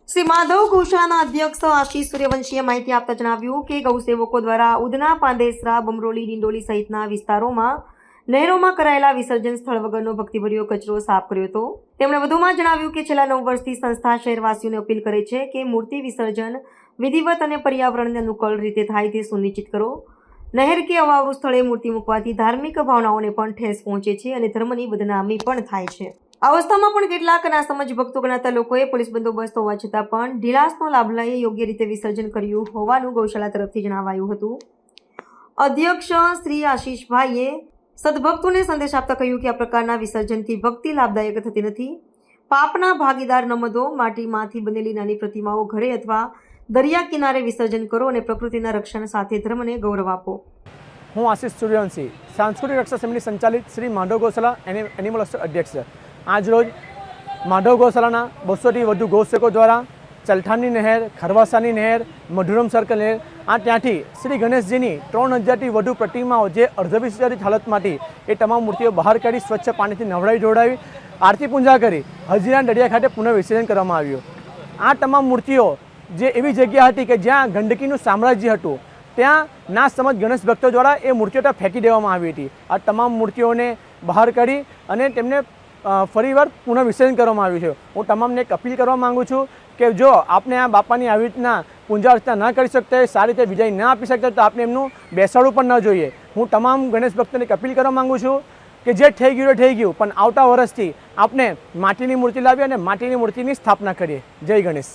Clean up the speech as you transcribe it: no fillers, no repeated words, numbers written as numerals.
શ્રી માધવ ગૌશાળાના અધ્યક્ષ આશીષ સૂર્યવંશીએ માહિતી આપતા જણાવ્યું કે ગૌસેવકો દ્વારા ઉધના, પાંદેસરા, બમરોલી, ડિંડોલી સહિતના વિસ્તારોમાં નહેરોમાં કરાયેલા વિસર્જન સ્થળ વગરનો ભક્તિભર્યો કચરો સાફ કર્યો હતો। તેમણે વધુમાં જણાવ્યું કે છેલ્લા 9 વર્ષથી સંસ્થા શહેરવાસીઓને અપીલ કરે છે કે મૂર્તિ વિસર્જન વિધિવત અને પર્યાવરણને અનુકૂળ રીતે થાય તે સુનિશ્ચિત કરો। નહેર કે અવાવરું સ્થળે મૂર્તિ મૂકવાથી ધાર્મિક ભાવનાઓને પણ ઠેસ પહોંચે છે અને ધર્મની બદનામી પણ થાય છે। આ અવસ્થામાં પણ કેટલાક નાસમજ ભક્તો ગણાતા લોકોએ પોલીસ બંદોબસ્ત હોવા છતાં પણ ઢીલાસનો લાભ લઈ યોગ્ય રીતે વિસર્જન કર્યું હોવાનું ગૌશાળા તરફથી જણાવાયું હતું। અધ્યક્ષ શ્રી આશીષભાઈએ સદભક્તોને સંદેશ આપતા કહ્યું કે આ પ્રકારના વિસર્જનથી ભક્તિ લાભદાયક થતી નથી। પાપના ભાગીદાર ન બનો। માટીમાંથી બનેલી નાની પ્રતિમાઓ ઘરે અથવા દરિયા કિનારે વિસર્જન કરો અને પ્રકૃતિના રક્ષણ સાથે ધર્મને ગૌરવ આપો। હું આશીષ સૂર્યવંશી, સાંસ્કૃતિક રક્ષા સમિતિ સંચાલિત શ્રી માધવ ગૌશાળા એનિમલ અધ્યક્ષ। આજરોજ માધવ ગૌશાળાના 200થી વધુ ગૌસેવકો દ્વારા ચલઠાણની નહેર, ખરવાસાની નહેર, મધુરમ સર્કલ નહેર, ત્યાંથી શ્રી ગણેશજીની 3000થી વધુ પ્રતિમાઓ જે અર્ધવિસર્જિત હાલતમાંથી એ તમામ મૂર્તિઓ બહાર કાઢી સ્વચ્છ પાણીથી નવડાવી ધોવડાવી આરતી પૂજા કરી હજીરા દરિયા ખાતે પુનઃ વિસર્જન કરવામાં આવ્યું। આ તમામ મૂર્તિઓ જે એવી જગ્યા હતી કે જ્યાં ગંદકીનું સામ્રાજ્ય હતું, ત્યાં ના સમજ ગણેશ ભક્તો દ્વારા એ મૂર્તિઓ ત્યાં ફેંકી દેવામાં આવી હતી। આ તમામ મૂર્તિઓને બહાર કાઢી અને તેમને ફરીવાર પુનઃ વિસર્જન કરવામાં આવ્યું છે। હું તમામને એક અપીલ કરવા માગું છું કે જો આપને આ બાપાની આવી રીતના પૂજા અર્ચના ન કરી શકતા હોય, સારી રીતે વિજય ન આપી શકતા તો આપણે એમનું બેસાડવું પણ ન જોઈએ। હું તમામ ગણેશ ભક્તોને એક અપીલ કરવા માગું છું કે જે થઈ ગયું થઈ ગયું, પણ આવતા વર્ષથી આપણે માટીની મૂર્તિ લાવીએ અને માટીની મૂર્તિની સ્થાપના કરીએ। જય ગણેશ।